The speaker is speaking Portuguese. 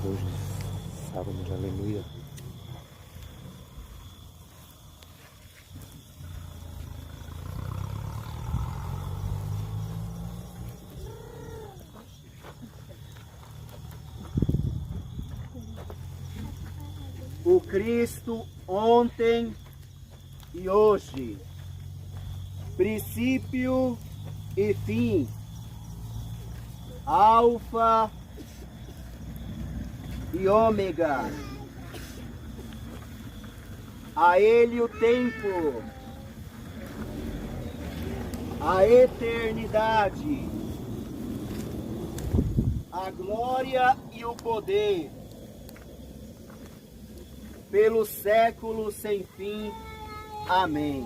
hoje, sábado, aleluia. O Cristo ontem e hoje, princípio e fim, alfa e ômega, a Ele o tempo, a eternidade, a glória e o poder, pelos séculos sem fim. Amém.